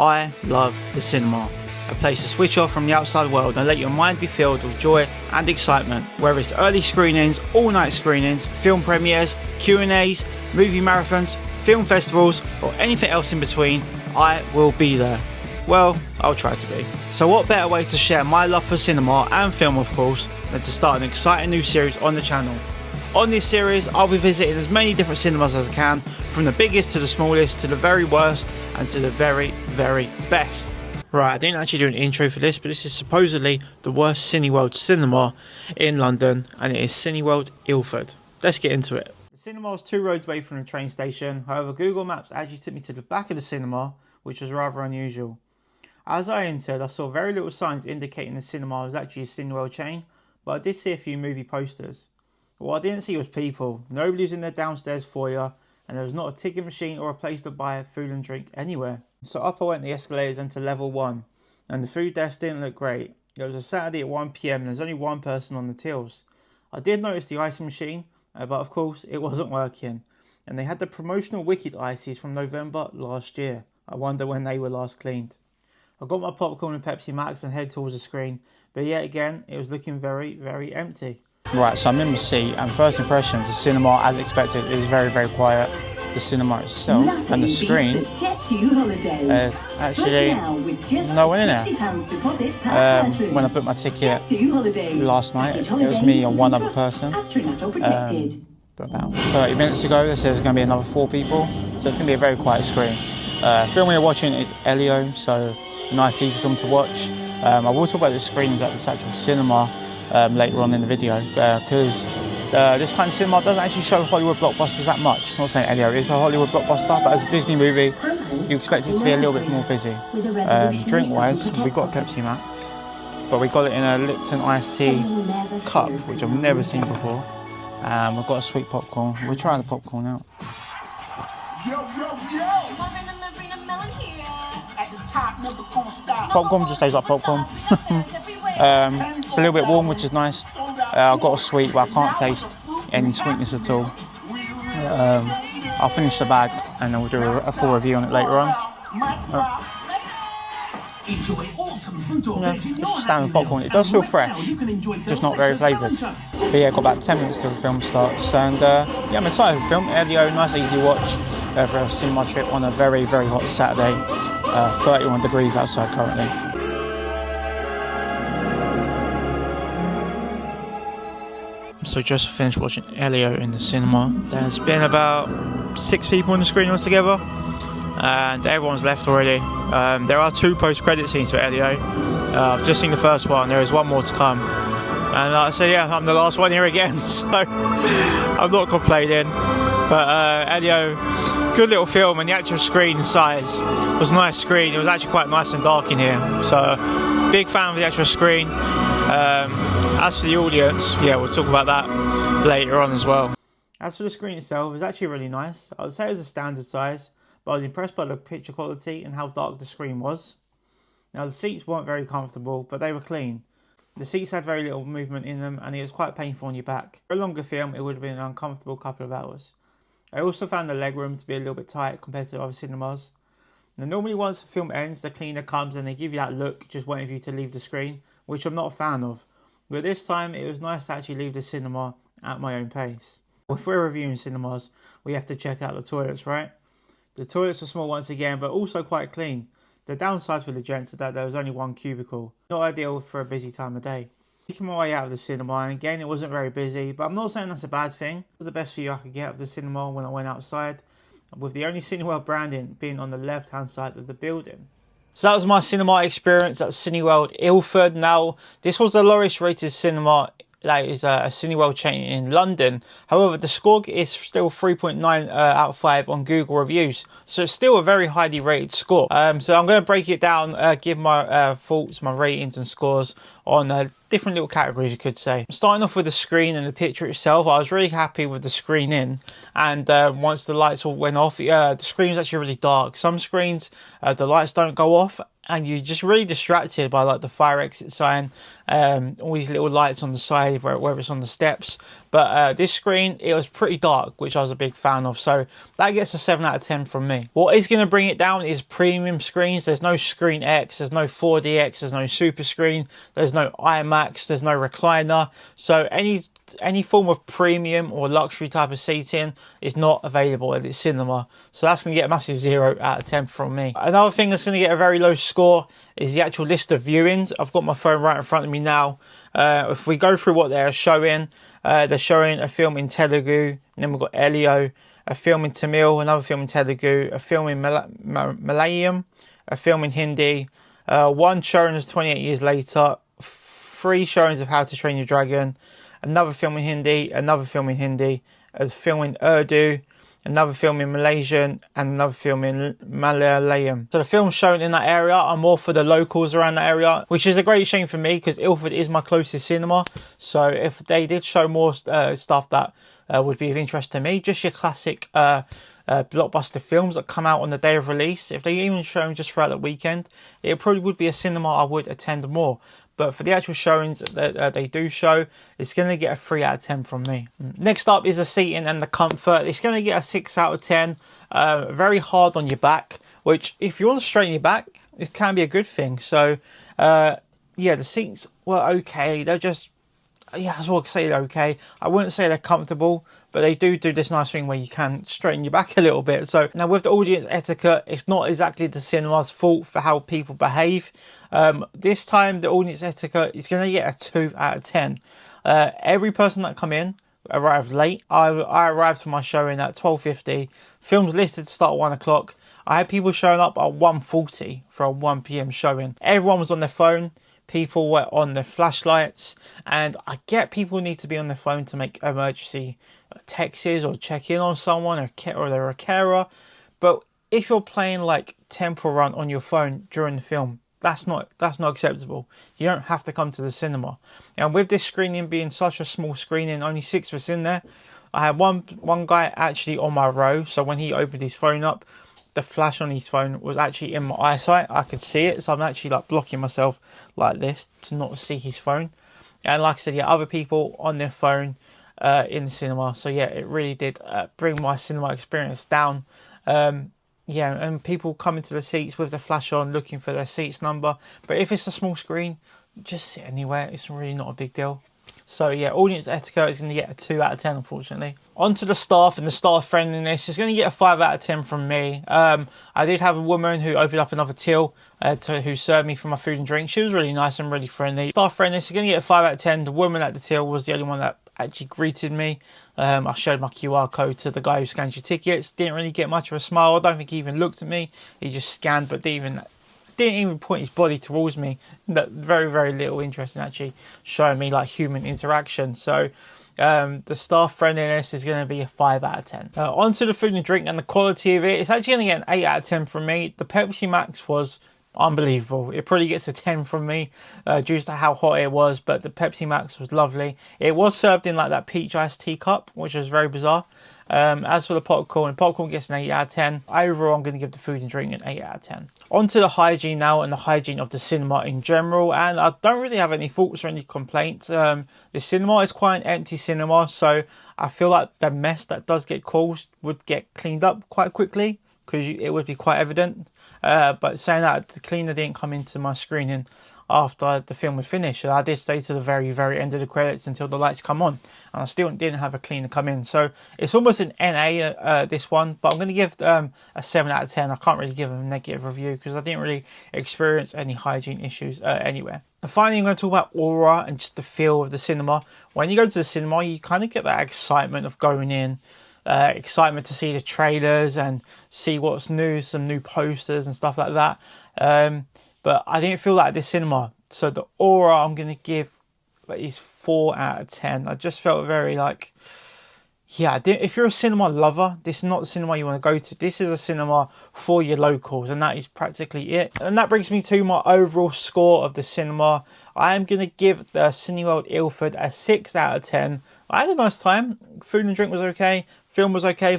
I love the cinema, a place to switch off from the outside world and let your mind be filled with joy and excitement. Whether it's early screenings, all-night screenings, film premieres, Q&As, movie marathons, film festivals, or anything else in between, I will be there. Well, I'll try to be. So what better way to share my love for cinema and film, of course, than to start an exciting new series on the channel. On this series, I'll be visiting as many different cinemas as I can, from the biggest to the smallest, to the very worst, and to the very, very best. Right, I didn't actually do an intro for this, but this is supposedly the worst Cineworld cinema in London, and it is Cineworld Ilford. Let's get into it. The cinema was 2 roads away from the train station. However, Google Maps actually took me to the back of the cinema, which was rather unusual. As I entered, I saw very little signs indicating the cinema was actually a Cineworld chain, but I did see a few movie posters. What I didn't see was people. Nobody was in their downstairs foyer, and there was not a ticket machine or a place to buy food and drink anywhere. So up I went the escalators into level 1, and the food desk didn't look great. It was a Saturday at 1 PM and there's only one person on the tills. I did notice the icing machine, but of course it wasn't working. And they had the promotional Wicked ices from November last year. I wonder when they were last cleaned. I got my popcorn and Pepsi Max and head towards the screen, but yet again it was looking very, very empty. Right, so I'm in my seat, and first impressions, the cinema, as expected, is very, very quiet. The cinema itself and the screen, there's actually no one in there. When I booked my ticket last night, it was me and one other person. But about 30 minutes ago, they said there's going to be another 4 people, so it's going to be a very quiet screen. Film we're watching is Elio, so a nice, easy film to watch. I will talk about the screens at this actual cinema later on in the video, because this kind of cinema doesn't actually show Hollywood blockbusters that much. I'm not saying Elio is a Hollywood blockbuster, but as a Disney movie, you expect it to be a little bit more busy. Drink-wise, we got a Pepsi Max, but we got it in a Lipton iced tea cup, which I've never seen before. We've got a sweet popcorn. We'll try the popcorn out. Popcorn just tastes like popcorn. It's a little bit warm, which is nice. I've got a sweet, but I can't taste any sweetness at all. I'll finish the bag and then we'll do a full review on it later on. Yeah, just standard popcorn. It does feel fresh, just not very flavoured. But yeah, got about 10 minutes till the film starts, and yeah, I'm excited for the film. Elio, nice easy watch for a cinema trip on a very, very hot Saturday. 31 degrees outside currently. So just finished watching Elio in the cinema. There's been about 6 people on the screen altogether, and everyone's left already. There are 2 post-credit scenes for Elio. I've just seen the first one. There is one more to come. And so yeah, I'm the last one here again, so I'm not complaining. But Elio, good little film, and the actual screen size was a nice screen. It was actually quite nice and dark in here, so big fan of the actual screen. As for the audience, yeah, we'll talk about that later on as well. As for the screen itself, it was actually really nice. I would say it was a standard size, but I was impressed by the picture quality and how dark the screen was. Now the seats weren't very comfortable, but they were clean. The seats had very little movement in them, and it was quite painful on your back. For a longer film, it would have been an uncomfortable couple of hours. I also found the legroom to be a little bit tight compared to other cinemas. Now normally once the film ends, the cleaner comes and they give you that look, just waiting for you to leave the screen, which I'm not a fan of. But this time, it was nice to actually leave the cinema at my own pace. If we're reviewing cinemas, we have to check out the toilets, right? The toilets are small once again, but also quite clean. The downside for the gents is that there was only 1 cubicle. Not ideal for a busy time of day. Making my way out of the cinema, and again it wasn't very busy, but I'm not saying that's a bad thing. It was the best view I could get of the cinema when I went outside, with the only Cineworld branding being on the left hand side of the building. So that was my cinema experience at Cineworld Ilford. Now, this was the lowest rated cinema that is a Cineworld chain in London. However, the score is still 3.9 out of 5 on Google reviews. So it's still a very highly rated score. So I'm going to break it down, give my thoughts, my ratings and scores on different little categories, you could say. Starting off with the screen and the picture itself, I was really happy with the screen in, and once the lights all went off, the screen was actually really dark. Some screens, the lights don't go off, and you're just really distracted by like the fire exit sign, all these little lights on the side, whether it's on the steps. But this screen, it was pretty dark, which I was a big fan of. So that gets a 7 out of 10 from me. What is going to bring it down is premium screens. There's no Screen X, there's no 4DX, there's no Super Screen, there's no IMAX, there's no recliner. So any form of premium or luxury type of seating is not available at the cinema. So that's going to get a massive 0 out of 10 from me. Another thing that's going to get a very low score is the actual list of viewings. I've got my phone right in front of me now. If we go through what they're showing a film in Telugu, and then we've got Elio, a film in Tamil, another film in Telugu, a film in Malayalam, a film in Hindi, one showing of 28 years later, 3 showings of How to Train Your Dragon, another film in Hindi, another film in Hindi, a film in Urdu, another film in Malaysian, and another film in Malayalam. So the films shown in that area are more for the locals around that area, which is a great shame for me because Ilford is my closest cinema. So if they did show more stuff that would be of interest to me, just your classic blockbuster films that come out on the day of release, if they even show them just throughout the weekend, it probably would be a cinema I would attend more. But for the actual showings that they do show, it's going to get a 3 out of 10 from me. Next up is the seating and the comfort. It's going to get a 6 out of 10. Very hard on your back, which if you want to straighten your back, it can be a good thing. So, yeah, the seats were okay. They're just, yeah, as well I say they're okay. I wouldn't say they're comfortable, but they do this nice thing where you can straighten your back a little bit. So now with the audience etiquette, it's not exactly the cinema's fault for how people behave. This time the audience etiquette is going to get a 2 out of 10. Every person that come in arrived late. I arrived for my showing at 12:50. Films listed to start at 1 o'clock. I had people showing up at 1:40 for a 1 p.m. showing. Everyone was on their phone. People were on their flashlights, and I get people need to be on their phone to make emergency texts or check in on someone or they're a carer. But if you're playing like Temple Run on your phone during the film, that's not acceptable. You don't have to come to the cinema. And with this screening being such a small screening, only 6 of us in there, I had one guy actually on my row. So when he opened his phone up, the flash on his phone was actually in my eyesight. I could see it, so I'm actually like blocking myself like this to not see his phone. And like I said, yeah, other people on their phone in the cinema. So yeah, it really did bring my cinema experience down. Yeah, and people coming to the seats with the flash on, looking for their seats number. But if it's a small screen, just sit anywhere. It's really not a big deal. So yeah, audience etiquette is going to get a 2 out of 10, unfortunately. On to the staff and the staff friendliness. It's going to get a 5 out of 10 from me. I did have a woman who opened up another till who served me for my food and drink. She was really nice and really friendly. Staff friendliness is going to get a 5 out of 10. The woman at the till was the only one that actually greeted me. I showed my QR code to the guy who scans your tickets. Didn't really get much of a smile. I don't think he even looked at me. He just scanned, but didn't even point his body towards me. Very, very little interest in actually showing me like human interaction. So the staff friendliness is going to be a 5 out of 10. On to the food and drink and the quality of it. It's actually going to get an 8 out of 10 from me. The Pepsi Max was unbelievable. It probably gets a 10 from me due to how hot it was, but the Pepsi Max was lovely. It was served in like that peach iced tea cup, which was very bizarre. As for the popcorn gets an 8 out of 10. Overall, I'm going to give the food and drink an 8 out of 10. On to the hygiene now and the hygiene of the cinema in general. And I don't really have any faults or any complaints. The cinema is quite an empty cinema, so I feel like the mess that does get caused would get cleaned up quite quickly because it would be quite evident. But saying that, the cleaner didn't come into my screening after the film had finished. I did stay to the very, very end of the credits until the lights come on, and I still didn't have a cleaner come in. So it's almost an NA, this one, but I'm going to give a 7 out of 10. I can't really give them a negative review because I didn't really experience any hygiene issues anywhere. And finally, I'm going to talk about aura and just the feel of the cinema. When you go to the cinema, you kind of get that excitement of going in, excitement to see the trailers and see what's new, some new posters and stuff like that. But I didn't feel that at this cinema. So the aura I'm going to give is 4 out of 10. I just felt very like, yeah, if you're a cinema lover, this is not the cinema you want to go to. This is a cinema for your locals, and that is practically it. And that brings me to my overall score of the cinema. I am going to give the Cineworld Ilford a 6 out of 10. I had a nice time. Food and drink was okay. Film was okay.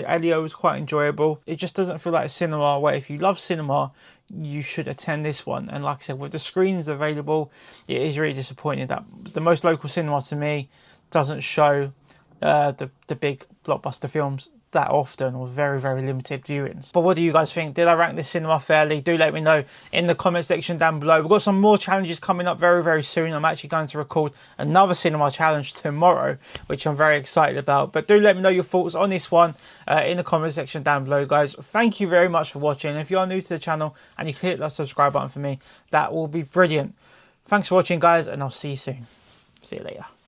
Elio was quite enjoyable. It just doesn't feel like a cinema where if you love cinema, you should attend this one. And like I said, with the screens available, it is really disappointing that the most local cinema to me doesn't show the big blockbuster films that often, or very, very limited viewings. But what do you guys think? Did I rank this cinema fairly? Do let me know in the comment section down below. We've got some more challenges coming up very, very soon. I'm actually going to record another cinema challenge tomorrow, which I'm very excited about. But do let me know your thoughts on this one in the comment section down below, guys. Thank you very much for watching. If you are new to the channel and you can hit that subscribe button for me, that will be brilliant. Thanks for watching, guys, and I'll see you soon. See you later.